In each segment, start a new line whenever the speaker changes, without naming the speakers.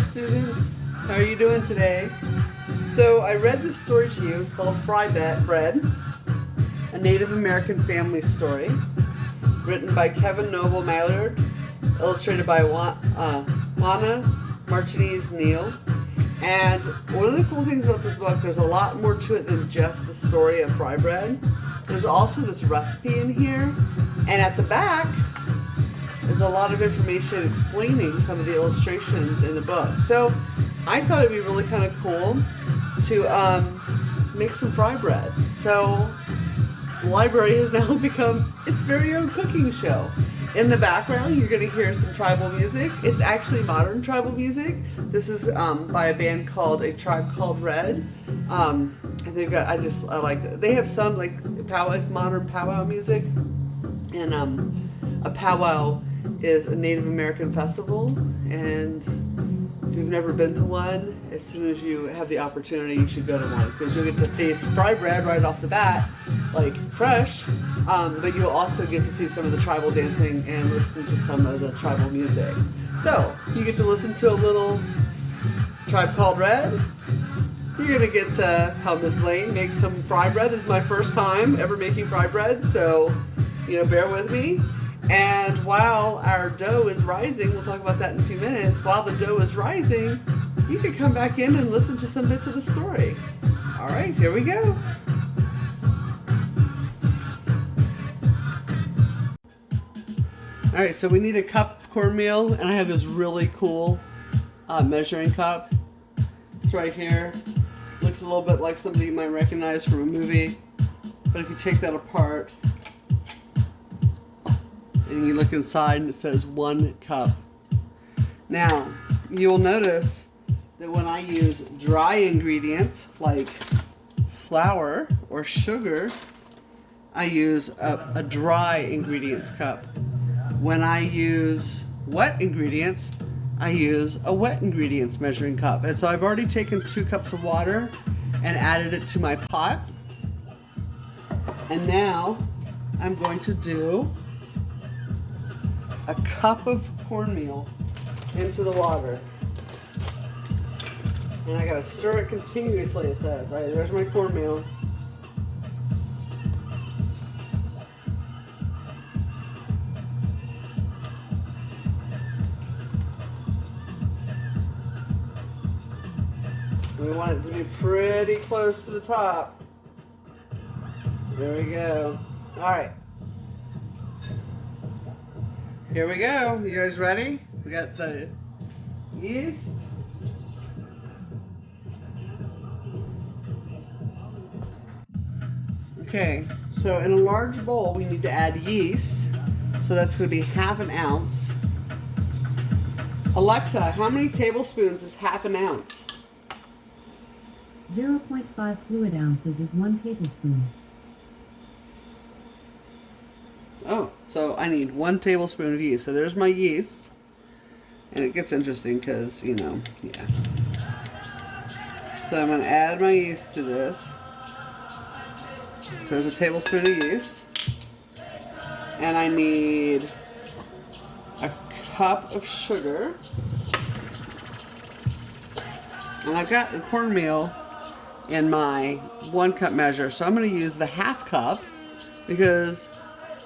students. How are you doing today? So I read this story to you. It's called Fry Bread, a Native American family story, written by Kevin Noble Maillard, illustrated by Juana Martinez Neal. And one of the cool things about this book, there's a lot more to it than just the story of fry bread. There's also this recipe in here, and at the back is a lot of information explaining some of the illustrations in the book. So I thought it'd be really kind of cool to make some fry bread. So the library has now become its very own cooking show. In the background, you're going to hear some tribal music. It's actually modern tribal music. This is by a band called A Tribe Called Red. And they've got, I like it. They have some like modern powwow music. And a powwow is a Native American festival. And if you've never been to one, as soon as you have the opportunity, you should go to one, because you'll get to taste fry bread right off the bat, like fresh. But you'll also get to see some of the tribal dancing and listen to some of the tribal music. So you get to listen to a little Tribe Called Red. You're gonna get to help Miss Lane make some fry bread. This is my first time ever making fry bread, so bear with me. And while our dough is rising, we'll talk about that in a few minutes. While the dough is rising, you can come back in and listen to some bits of the story. All right, here we go. All right, so we need a cup of cornmeal, and I have this really cool measuring cup. It's right here. Looks a little bit like somebody you might recognize from a movie, but if you take that apart and you look inside, and it says 1 cup. Now, you'll notice that when I use dry ingredients like flour or sugar, I use a dry ingredients cup. When I use wet ingredients, I use a wet ingredients measuring cup. And so I've already taken 2 cups of water and added it to my pot. And now I'm going to do a cup of cornmeal into the water. And I gotta stir it continuously, it says. All right, there's my cornmeal. We want it to be pretty close to the top. There we go. All right. Here we go. You guys ready? We got the yeast. Okay, so in a large bowl, we need to add yeast. So that's going to be 1/2 ounce. Alexa, how many tablespoons is 1/2 ounce?
0.5 fluid ounces is 1 tablespoon.
Oh, so I need 1 tablespoon of yeast. So there's my yeast. And it gets interesting because, yeah. So I'm going to add my yeast to this. So there's a tablespoon of yeast. And I need a cup of sugar. And I've got the cornmeal in my 1 cup measure. So I'm going to use the 1/2 cup, because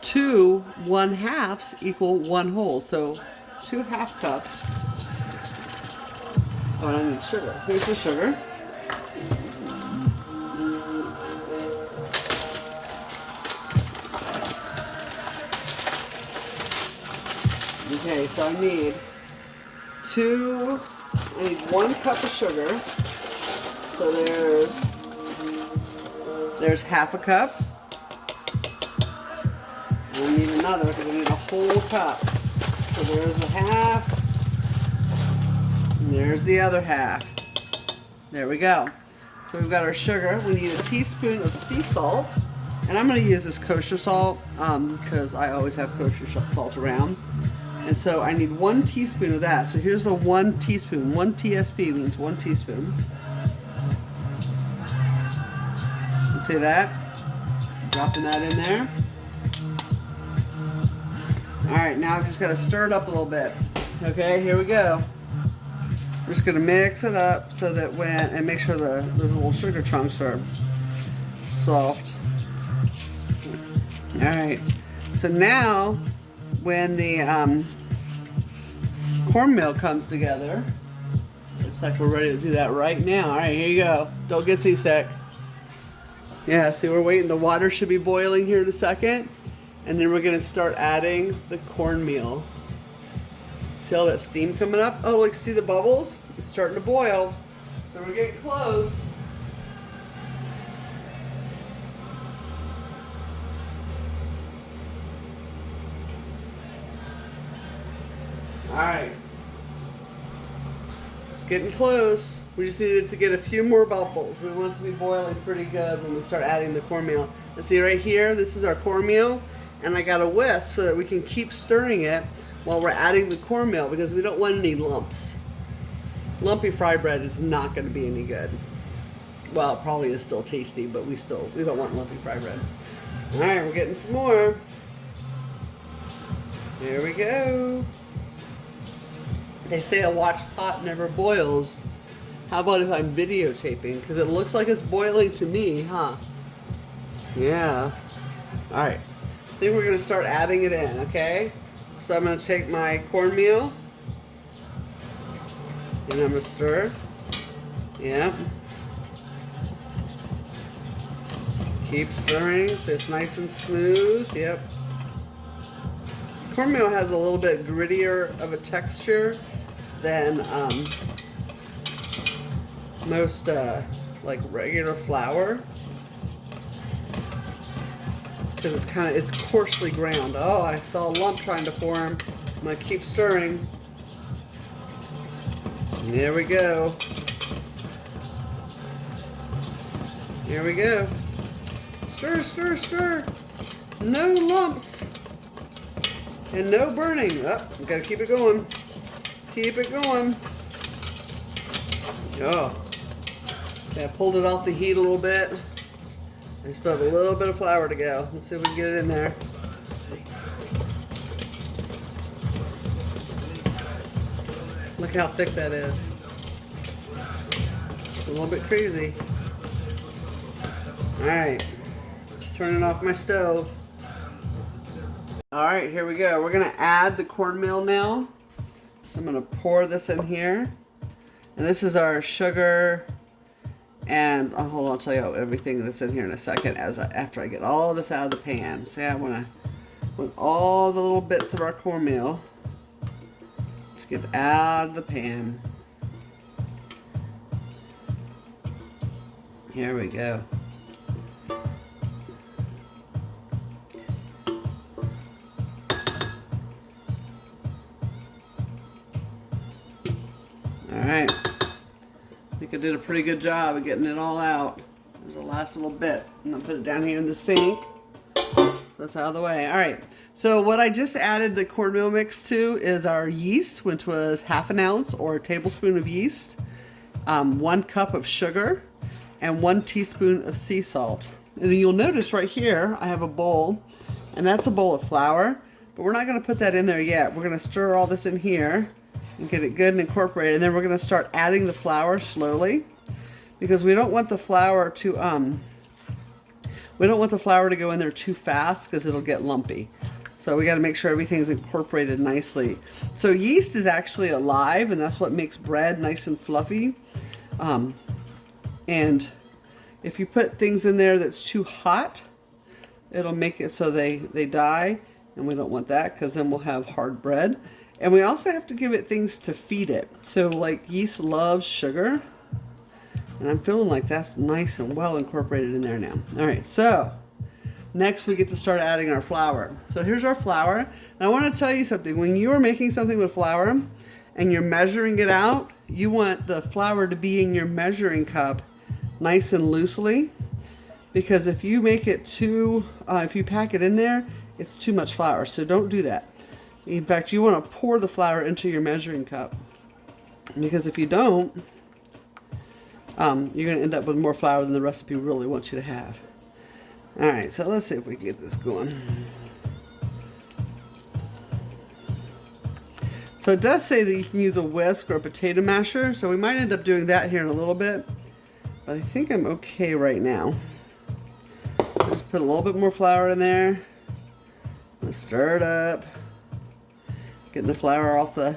2 1/2s equal 1 whole. So 2 1/2 cups. Oh, and I need sugar. Here's the sugar. Okay, so I need 1 cup of sugar. So there's 1/2 cup. And I need another, because I need a whole cup. So there's a 1/2. And there's the other 1/2. There we go. So we've got our sugar. We need a teaspoon of sea salt. And I'm going to use this kosher salt because I always have kosher salt around. And so I need 1 teaspoon of that. So here's the 1 teaspoon. 1 TSP means 1 teaspoon. You see that? Dropping that in there. All right, now I've just got to stir it up a little bit. Okay, here we go. We're just gonna mix it up so that and make sure those little sugar chunks are soft. All right, so now when the cornmeal comes together, looks like we're ready to do that right now. All right, here you go. Don't get seasick. Yeah, see, we're waiting. The water should be boiling here in a second, and then we're gonna start adding the cornmeal. See all that steam coming up? Oh, look, see the bubbles? It's starting to boil. So we're getting close. All right. It's getting close. We just needed to get a few more bubbles. We want it to be boiling pretty good when we start adding the cornmeal. And see right here, this is our cornmeal, and I got a whisk so that we can keep stirring it while we're adding the cornmeal because we don't want any lumps. Lumpy fry bread is not going to be any good. Well, it probably is still tasty, but we don't want lumpy fry bread. All right, we're getting some more. There we go. They say a watch pot never boils. How about if I'm videotaping? Because it looks like it's boiling to me, huh? Yeah. All right. I think we're going to start adding it in, okay? So I'm going to take my cornmeal and I'm going to stir. Yep. Keep stirring so it's nice and smooth. Yep. Cornmeal has a little bit grittier of a texture than most like regular flour. Because it's coarsely ground. Oh, I saw a lump trying to form. I'm gonna keep stirring. There we go. Here we go. Stir, stir, stir. No lumps. And no burning. Oh, we gotta keep it going. Keep it going. Oh. Yeah, I pulled it off the heat a little bit. I still have a little bit of flour to go. Let's see if we can get it in there. Look how thick that is. It's a little bit crazy. Alright. Turning off my stove. Alright, here we go. We're going to add the cornmeal now. So I'm going to pour this in here. And this is our sugar. And hold on, I'll tell you everything that's in here in a second after I get all this out of the pan. See, I want to put all the little bits of our cornmeal to get out of the pan. Here we go. Alright. I think I did a pretty good job of getting it all out. There's the last little bit. I'm going to put it down here in the sink. So that's out of the way. Alright. So what I just added the cornmeal mix to is our yeast, which was half an ounce or a tablespoon of yeast, 1 cup of sugar, and 1 teaspoon of sea salt. And then you'll notice right here I have a bowl, and that's a bowl of flour. But we're not going to put that in there yet. We're going to stir all this in here and get it good and incorporated, and then we're going to start adding the flour slowly because we don't want the flour to go in there too fast because it'll get lumpy. So we got to make sure everything's incorporated nicely. So yeast is actually alive, and that's what makes bread nice and fluffy. And if you put things in there that's too hot, it'll make it so they die, and we don't want that because then we'll have hard bread. And we also have to give it things to feed it. So like yeast loves sugar. And I'm feeling like that's nice and well incorporated in there now. All right, so next we get to start adding our flour. So here's our flour. And I want to tell you something. When you are making something with flour and you're measuring it out, you want the flour to be in your measuring cup nice and loosely. Because if you make it if you pack it in there, it's too much flour. So don't do that. In fact, you want to pour the flour into your measuring cup, because if you don't, you're going to end up with more flour than the recipe really wants you to have. All right, so let's see if we can get this going. So So it does say that you can use a whisk or a potato masher, so we might end up doing that here in a little bit. But I think I'm okay right now. So just put a little bit more flour in there. Let's stir it up. Getting the flour off the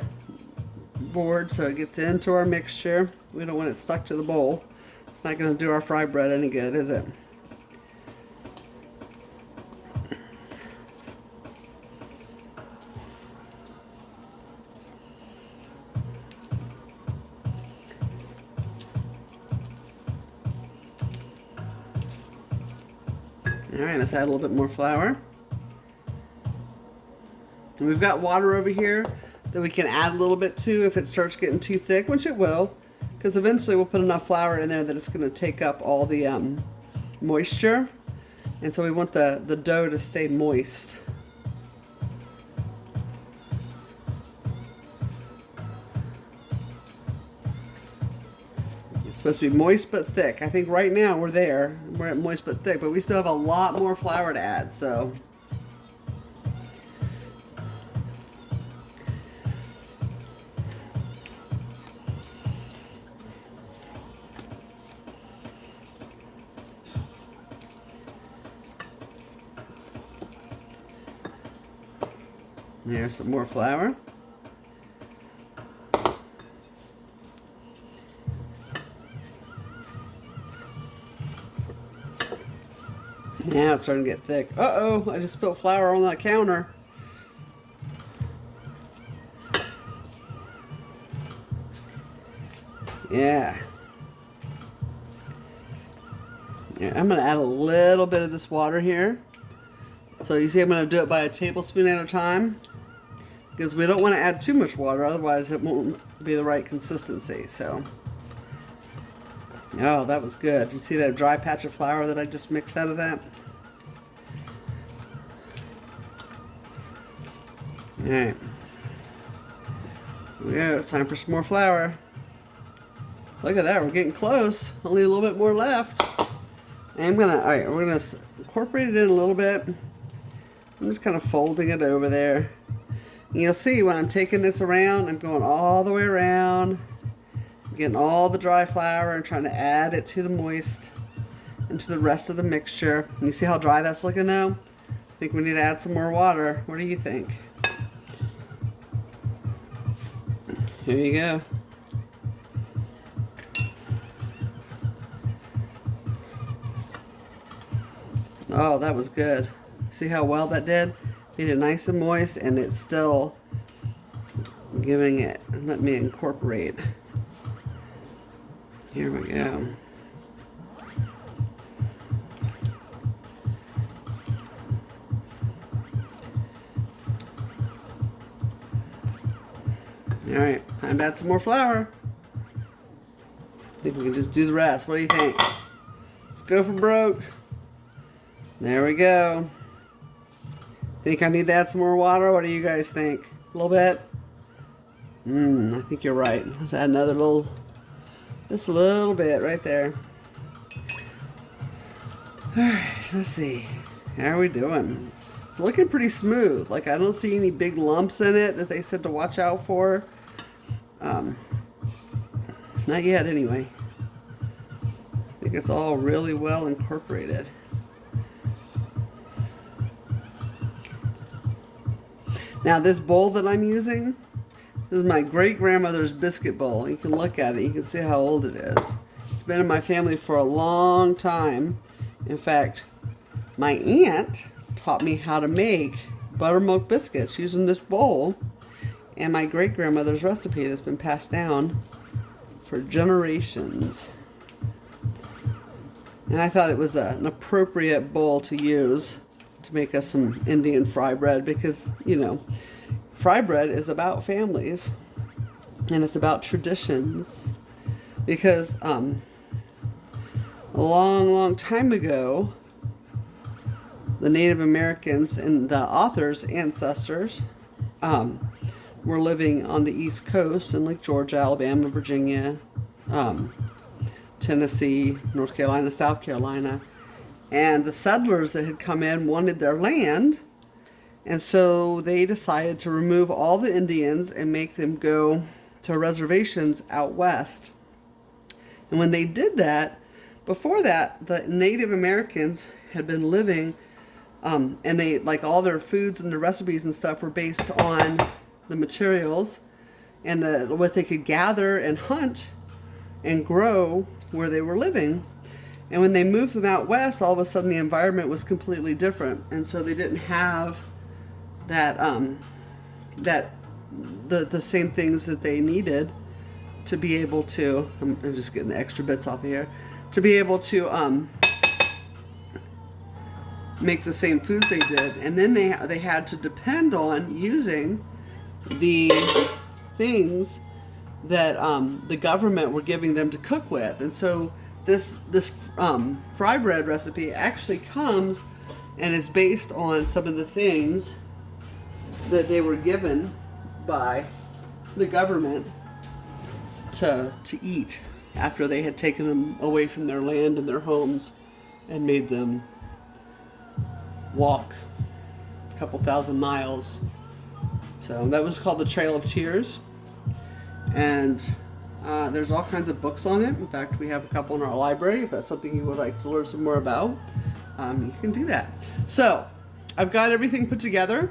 board so it gets into our mixture. We don't want it stuck to the bowl. It's not going to do our fry bread any good, is it? Alright, let's add a little bit more flour. And we've got water over here that we can add a little bit to if it starts getting too thick, which it will, because eventually we'll put enough flour in there that it's going to take up all the moisture. And so we want the dough to stay moist. It's supposed to be moist but thick. I think right now we're there. We're at moist but thick, but we still have a lot more flour to add, so. There's some more flour. Now it's starting to get thick. Uh-oh, I just spilled flour on that counter. Yeah. I'm going to add a little bit of this water here. So you see I'm going to do it by a tablespoon at a time, because we don't want to add too much water, otherwise it won't be the right consistency. So, oh, that was good. Do you see that dry patch of flour that I just mixed out of that? Alright. Here we go. It's time for some more flour. Look at that, we're getting close. Only a little bit more left. And alright, we're gonna incorporate it in a little bit. I'm just kind of folding it over there. And you'll see when I'm taking this around, I'm going all the way around, getting all the dry flour and trying to add it to the moist and to the rest of the mixture. And you see how dry that's looking now? I think we need to add some more water. What do you think? Here you go. Oh, that was good. See how well that did? Made it nice and moist, and it's still giving it. Let me incorporate. Here we go. All right, time to add some more flour. I think we can just do the rest. What do you think? Let's go for broke. There we go. Think I need to add some more water? What do you guys think? A little bit? I think you're right. Let's add another little, just a little bit right there. Alright, let's see. How are we doing? It's looking pretty smooth. Like, I don't see any big lumps in it that they said to watch out for. Not yet, anyway. I think it's all really well incorporated. Now, this bowl that I'm using, this is my great-grandmother's biscuit bowl. You can look at it. You can see how old it is. It's been in my family for a long time. In fact, my aunt taught me how to make buttermilk biscuits using this bowl and my great-grandmother's recipe that's been passed down for generations. And I thought it was an appropriate bowl to use to make us some Indian fry bread because, you know, fry bread is about families and it's about traditions because a long time ago, the Native Americans and the author's ancestors were living on the East Coast in like Georgia, Alabama, Virginia, Tennessee, North Carolina, South Carolina. And the settlers that had come in wanted their land, And so they decided to remove all the Indians and make them go to reservations out west. And when they did that, before that, the Native Americans had been living, and they, like, all their foods and the recipes and stuff were based on the materials and what they could gather and hunt and grow where they were living. And when they moved them out west, all of a sudden the environment was completely different, and so they didn't have that the same things that they needed to be able to. I'm just getting the extra bits off of here, to be able to make the same foods they did. And then they had to depend on using the things that the government were giving them to cook with. And so this fry bread recipe actually comes and is based on some of the things that they were given by the government to eat after they had taken them away from their land and their homes and made them walk a couple thousand miles. So that was called the Trail of Tears. And there's all kinds of books on it. In fact, we have a couple in our library. If that's something you would like to learn some more about, you can do that. So I've got everything put together.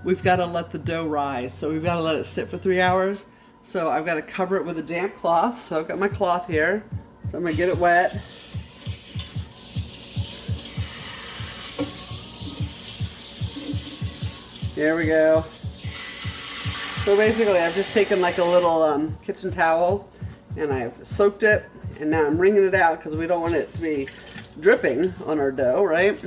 We've got to let the dough rise. So we've got to let it sit for 3 hours. So I've got to cover it with a damp cloth. So I've got my cloth here. So I'm going to get it wet. There we go. So basically I've just taken like a little kitchen towel and I've soaked it, and now I'm wringing it out because we don't want it to be dripping on our dough, right?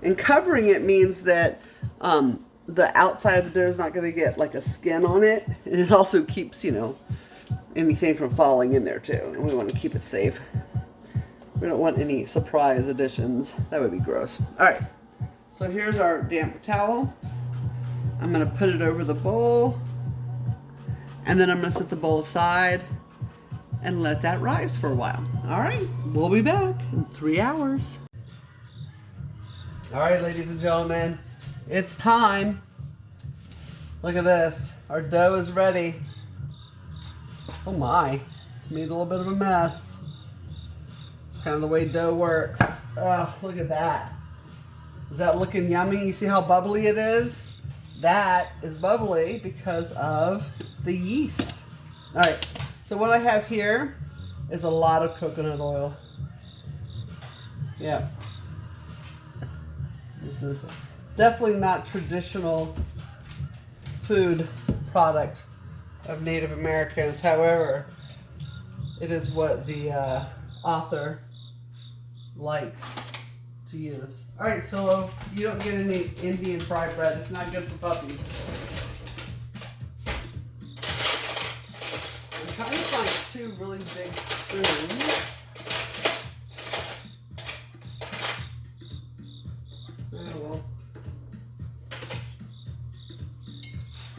And covering it means that the outside of the dough is not going to get like a skin on it, and it also keeps, anything from falling in there too. And we want to keep it safe. We don't want any surprise additions. That would be gross. All right. So here's our damp towel. I'm going to put it over the bowl, and then I'm going to set the bowl aside and let that rise for a while. All right, we'll be back in 3 hours. All right, ladies and gentlemen, it's time. Look at this. Our dough is ready. Oh my, it's made a little bit of a mess. It's kind of the way dough works. Oh, look at that. Is that looking yummy? You see how bubbly it is? That is bubbly because of the yeast. All right, so what I have here is a lot of coconut oil. Yeah. This is definitely not traditional food product of Native Americans. However, it is what the author likes to use. All right, so you don't get any Indian fried bread. It's not good for puppies. I'm trying to find 2 really big spoons. Oh well.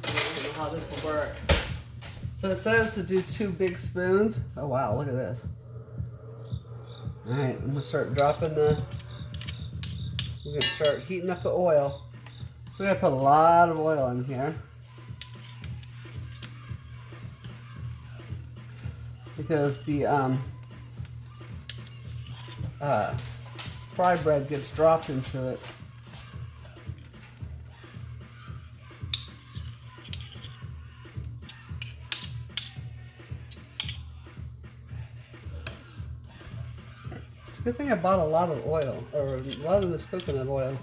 I don't know how this will work. So it says to do 2 big spoons. Oh wow, look at this. All right, I'm gonna start dropping we're going to start heating up the oil. So we got to put a lot of oil in here, because the fry bread gets dropped into it. Good thing I bought a lot of oil, or a lot of this coconut oil.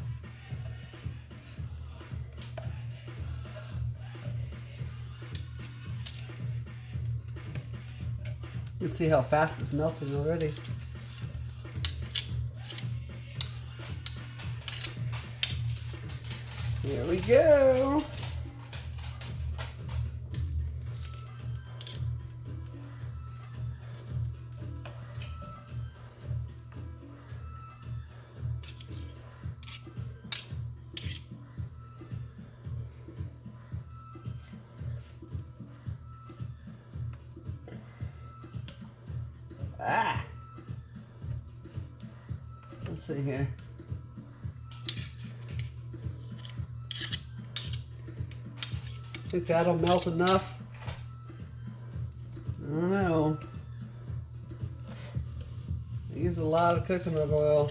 You can see how fast it's melting already. Here we go. Let's see here. Think that'll melt enough? I don't know. I use a lot of coconut oil.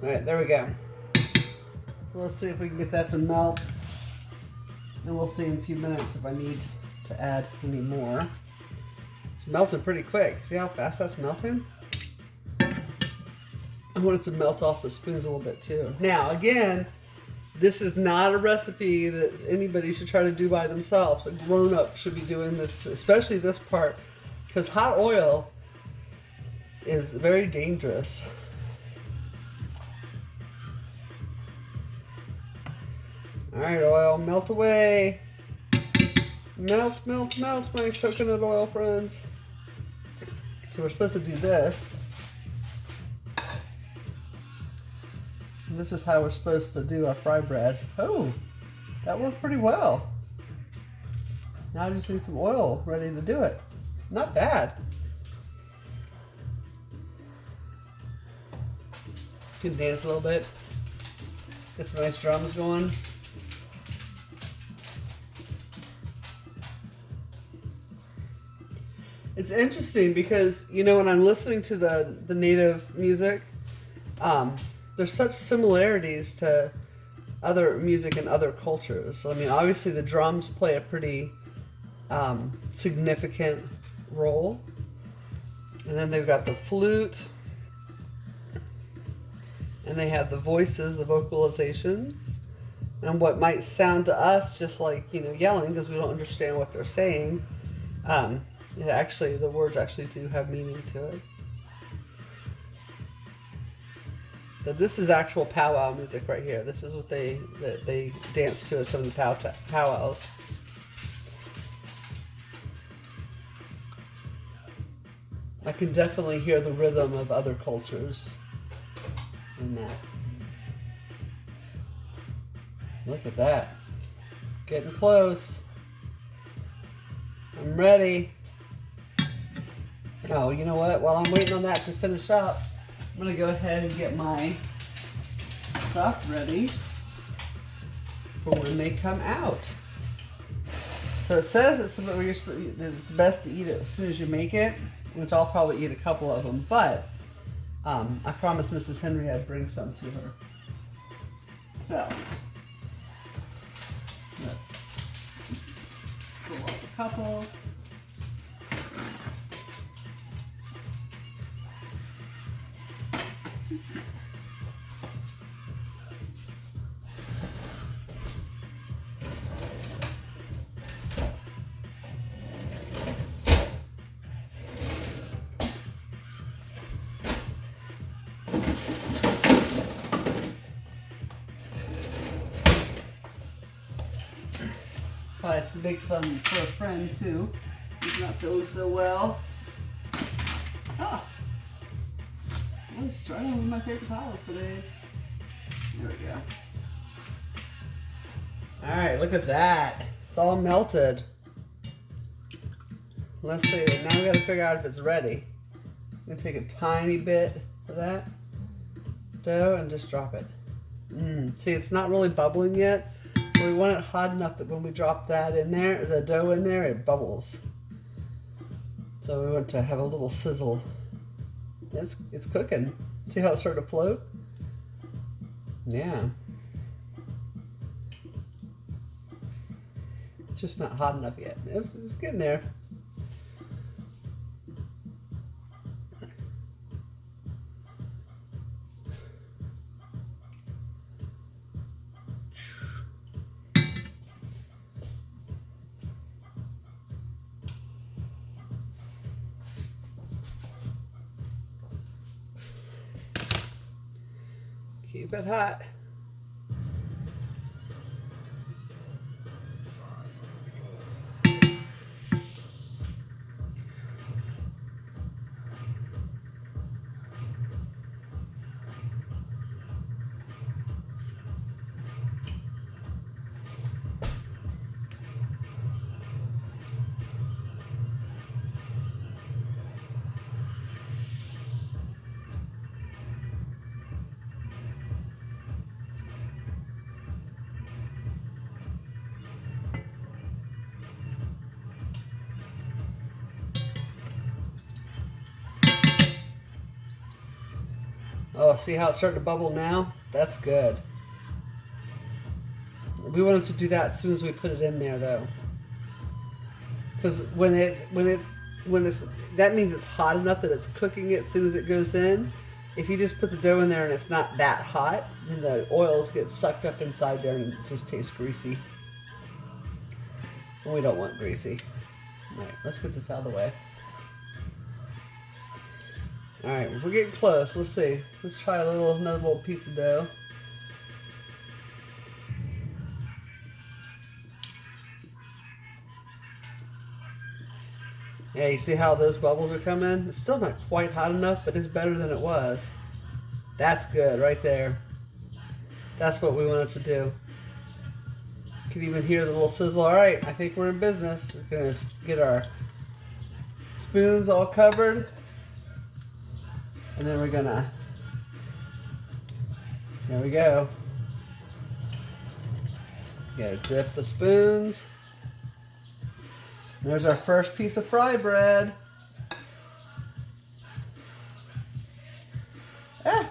Alright, there we go. So let's see if we can get that to melt. And we'll see in a few minutes if I need to add any more. It's melting pretty quick. See how fast that's melting? I want it to melt off the spoons a little bit too. Now, again, this is not a recipe that anybody should try to do by themselves. A grown-up should be doing this, especially this part, because hot oil is very dangerous. All right, oil, melt away. Melt, melt, melt, my coconut oil friends. So we're supposed to do this. And this is how we're supposed to do our fry bread. Oh, that worked pretty well. Now I just need some oil ready to do it. Not bad. You can dance a little bit. Get some nice drums going. It's interesting because, you know, when I'm listening to the native music, there's such similarities to other music in other cultures. I mean, obviously the drums play a pretty significant role. And then they've got the flute. And they have the voices, the vocalizations. And what might sound to us just like, you know, yelling because we don't understand what they're saying. The words actually do have meaning to it. But this is actual powwow music right here. This is what they dance to at some of the powwows. I can definitely hear the rhythm of other cultures in that. Look at that. Getting close. I'm ready. Oh, you know what? While I'm waiting on that to finish up, I'm going to go ahead and get my stuff ready for when they come out. So it says it's best to eat it as soon as you make it, which I'll probably eat a couple of them, but I promised Mrs. Henry I'd bring some to her. So, pull off a couple. I had to make some for a friend too. He's not feeling so well. Ah! I'm struggling with my paper towels today. There we go. Alright, look at that. It's all melted. Let's see. Now we gotta figure out if it's ready. I'm gonna take a tiny bit of that dough and just drop it. See, it's not really bubbling yet. We want it hot enough that when we drop that in there, the dough in there, it bubbles. So we want to have a little sizzle. It's cooking. See how it's starting to float? Yeah. It's just not hot enough yet. It's getting there. Keep it hot. Oh, see how it's starting to bubble now? That's good. We wanted to do that as soon as we put it in there, though, because when it's that means it's hot enough that it's cooking it as soon as it goes in. If you just put the dough in there and it's not that hot, then the oils get sucked up inside there and it just tastes greasy. And we don't want greasy. All right, let's get this out of the way. All right, we're getting close. Let's see. Let's try another little piece of dough. Yeah, you see how those bubbles are coming? It's still not quite hot enough, but it's better than it was. That's good right there. That's what we wanted to do. You can even hear the little sizzle. All right, I think we're in business. We're gonna get our spoons all covered. And then we're gonna, there we go. You gotta dip the spoons. There's our first piece of fry bread. Ah.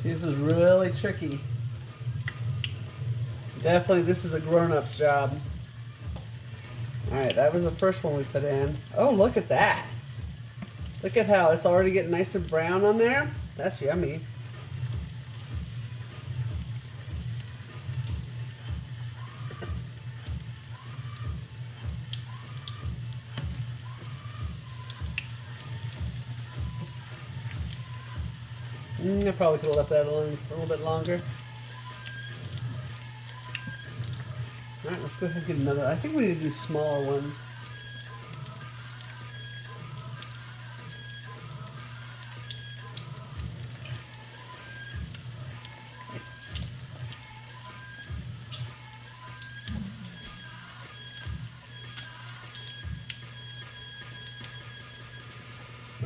This is really tricky. Definitely, this is a grown-up's job. Alright, that was the first one we put in. Oh, look at that. Look at how it's already getting nice and brown on there. That's yummy. I probably could have left that alone for a little bit longer. Alright, let's go ahead and get another. I think we need to do smaller ones.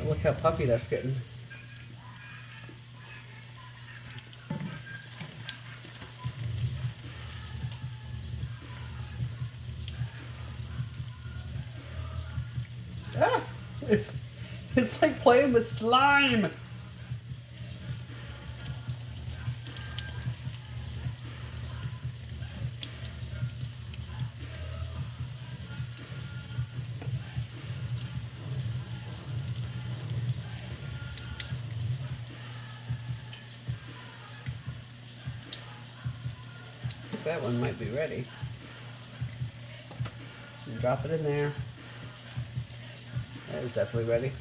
Look how puffy that's getting. Ah, it's like playing with slime. That one might be ready. Drop it in there. That is definitely ready.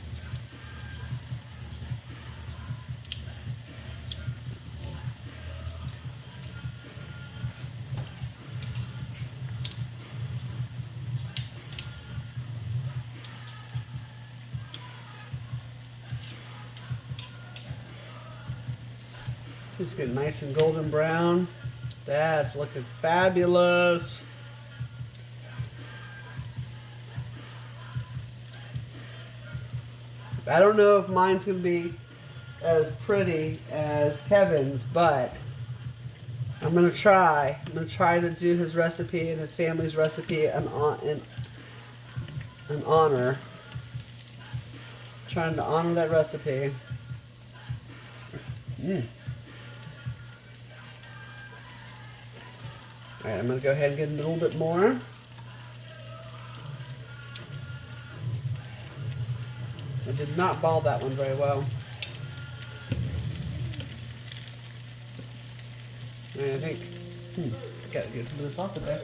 It's getting nice and golden brown. That's looking fabulous. I don't know if mine's going to be as pretty as Kevin's, but I'm going to try. I'm going to try to do his recipe and his family's recipe an honor. Trying to honor that recipe. Alright, I'm going to go ahead and get a little bit more. I did not ball that one very well. And I think, gotta get some of this off of there.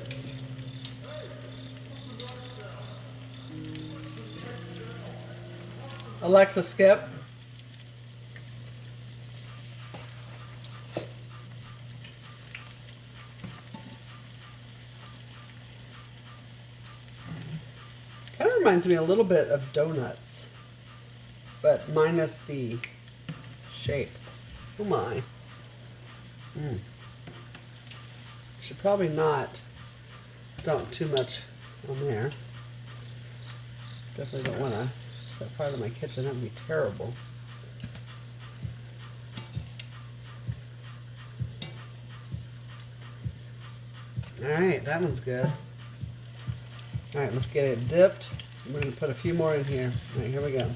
Alexa, skip. reminds me a little bit of donuts, but minus the shape. Oh my. Should probably not dump too much on there. Definitely don't want to set fire to my kitchen. That would be terrible. Alright, that one's good. Alright, let's get it dipped. We're going to put a few more in here. Alright, here we go.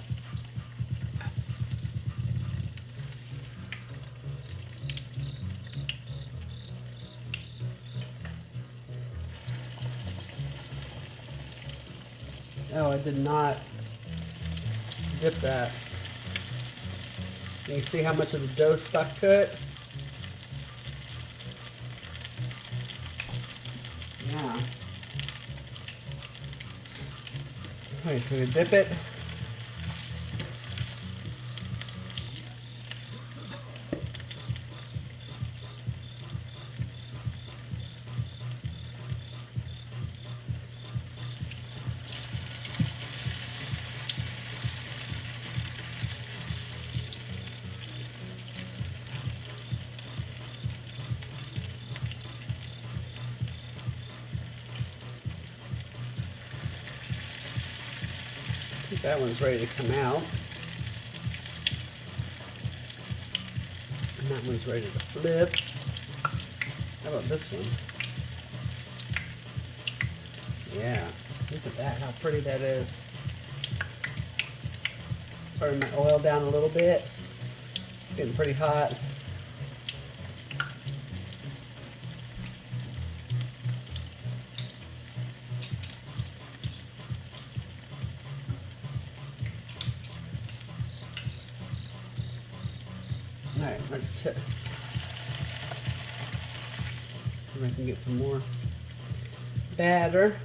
Oh, I did not dip that. You see how much of the dough stuck to it? Yeah. Alright, so we dip it. I think that one's ready to come out. And that one's ready to flip. How about this one? Yeah, look at that, how pretty that is. Turn my oil down a little bit. It's getting pretty hot. Alright, let's tip. See if I can get some more batter.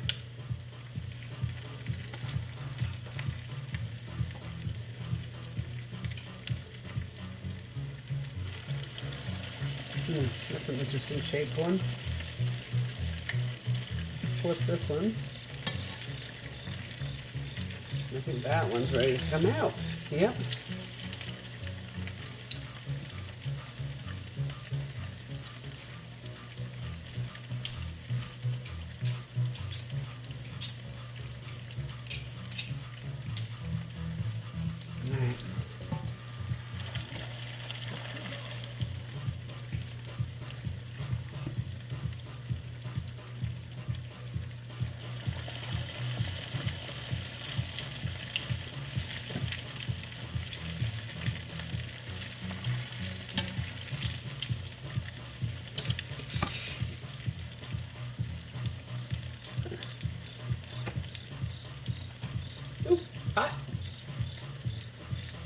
That's an interesting shaped one. Flip this one. I think that one's ready to come out. Yep. Hot.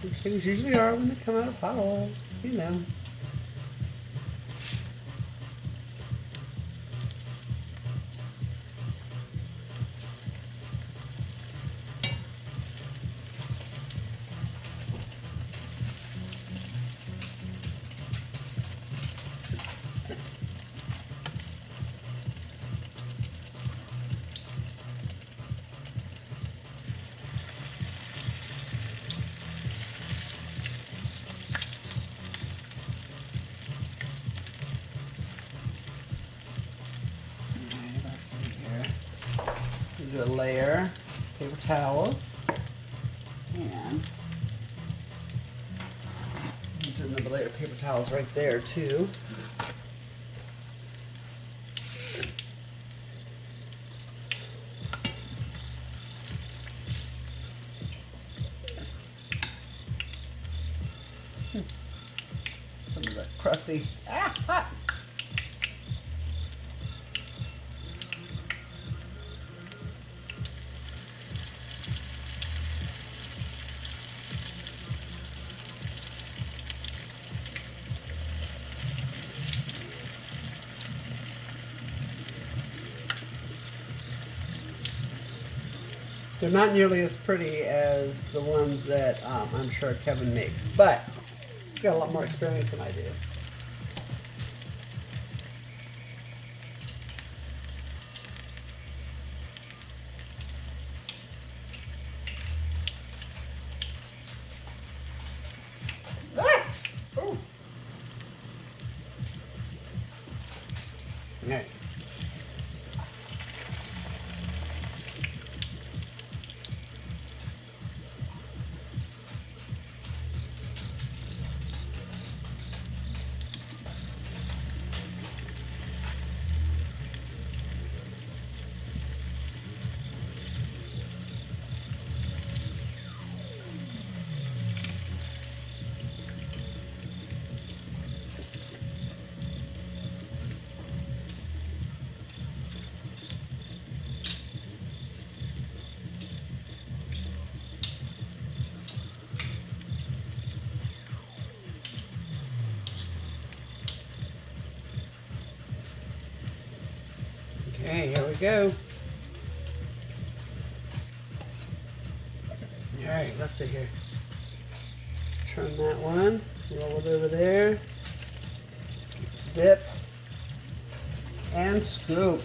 These things usually are when they come out of hot oil, you know. Do a layer, paper towels, and do another layer of paper towels right there too. Some of the crusty, hot. They're not nearly as pretty as the ones that I'm sure Kevin makes, but he's got a lot more experience than I do. here we go. All right, let's see here. Turn that one, roll it over there, dip, and scoop.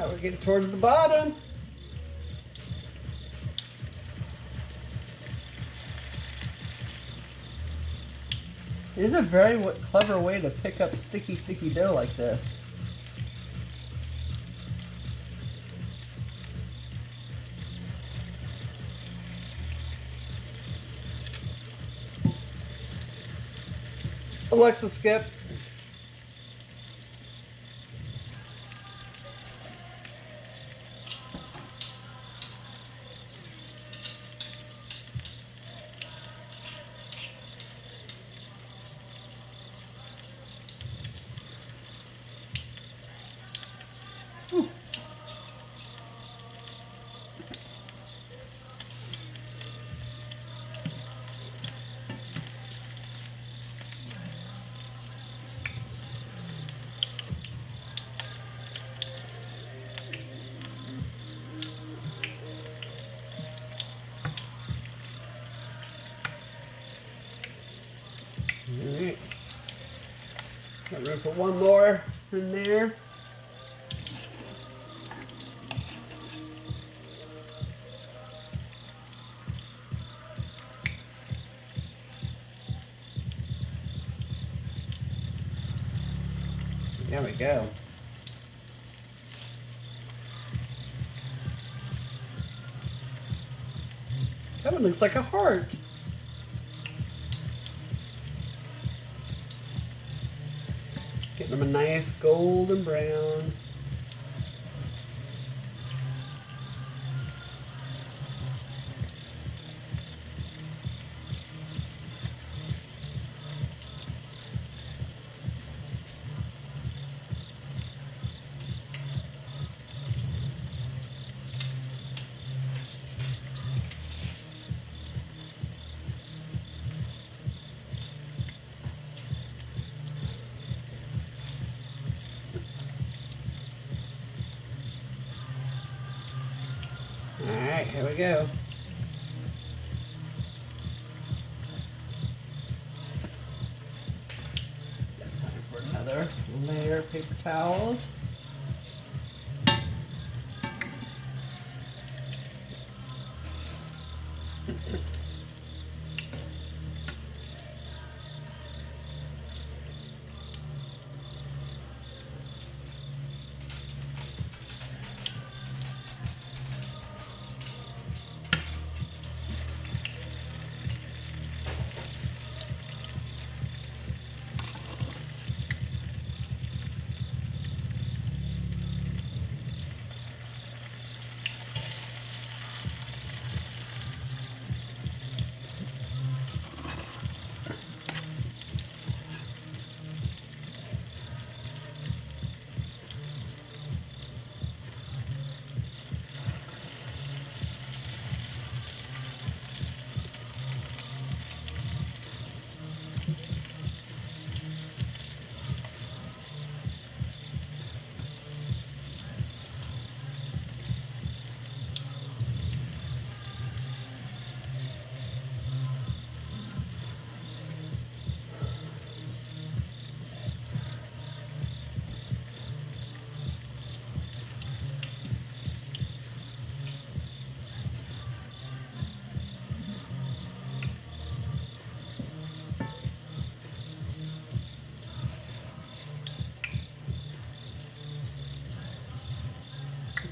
We're getting towards the bottom. It is a very clever way to pick up sticky dough like this. Alexa, skip. Alright. Got room for one more in there. There we go. That one looks like a heart. Getting them a nice golden brown. Alright, here we go. Time for another layer of paper towels.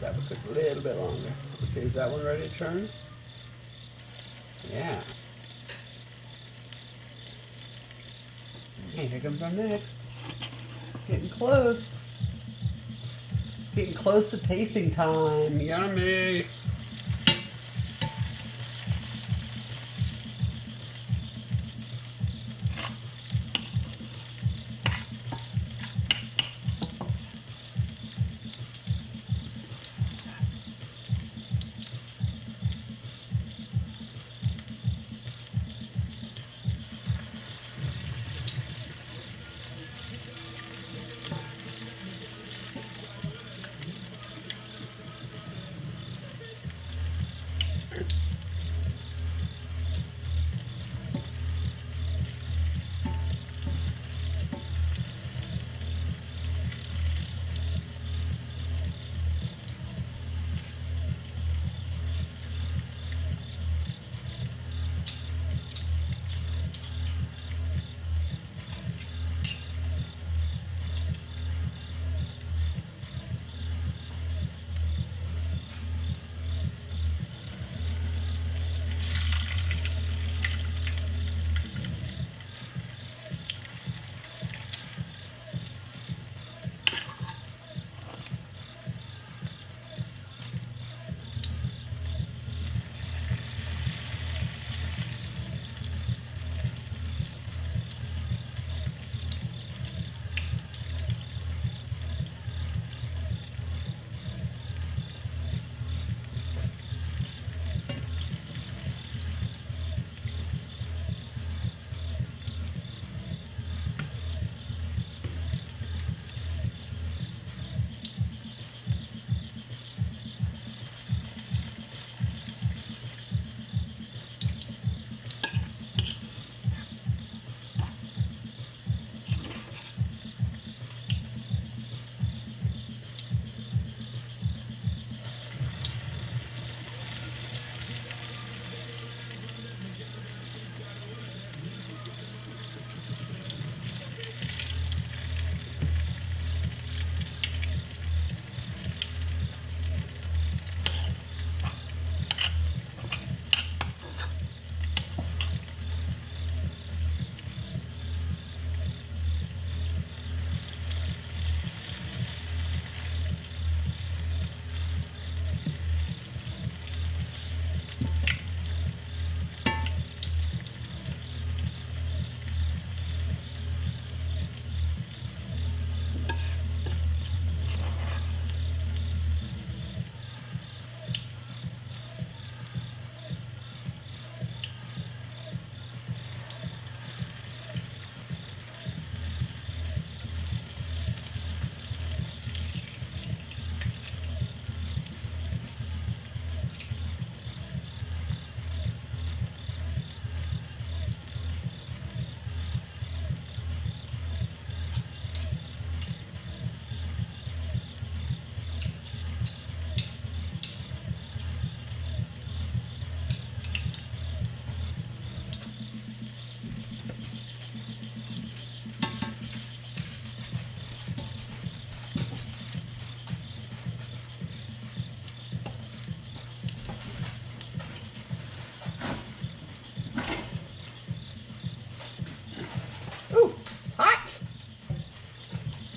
That would cook a little bit longer. Let's see, is that one ready to turn? Yeah. Okay, here comes our next. Getting close. Getting close to tasting time. Yummy.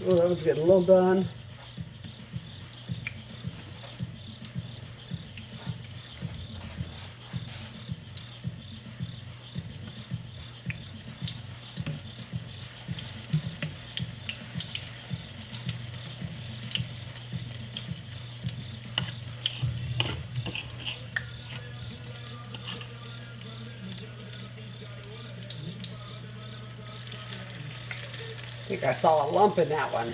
Oh, that one's getting a little done. I think I saw a lump in that one.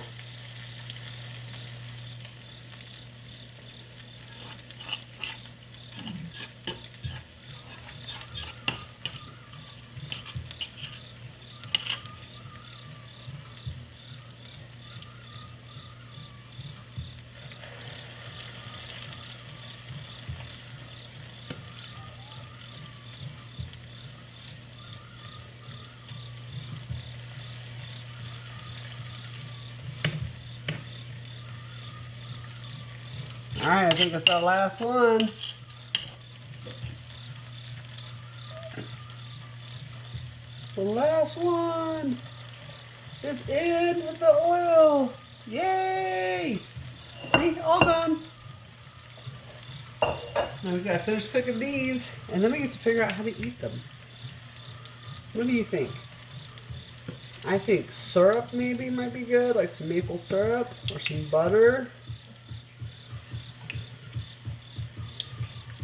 All right, I think that's our last one. The last one is in with the oil. Yay! See, all done. Now we've got to finish cooking these, and then we get to figure out how to eat them. What do you think? I think syrup maybe might be good, like some maple syrup or some butter.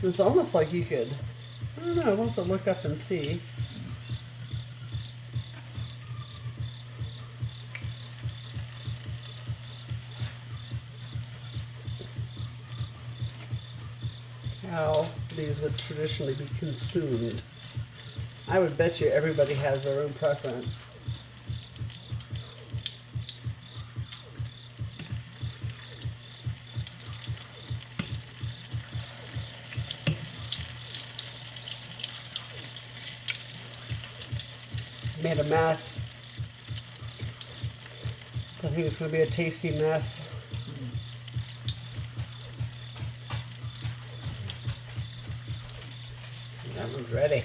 It's almost like you could, I don't know, we'll have to look up and see. How these would traditionally be consumed. I would bet you everybody has their own preference. Made a mess. I think it's going to be a tasty mess. That one's ready.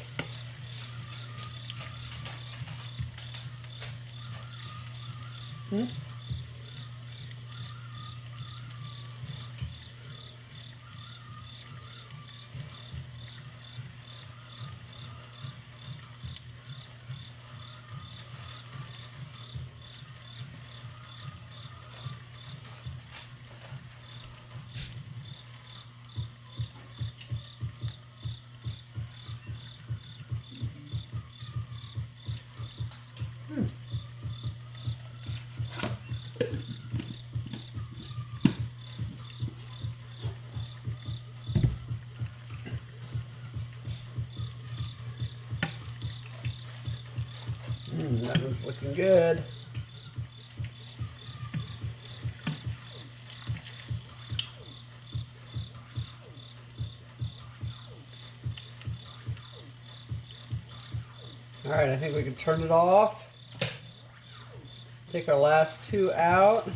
That one's looking good. All right, I think we can turn it off. Take our last two out.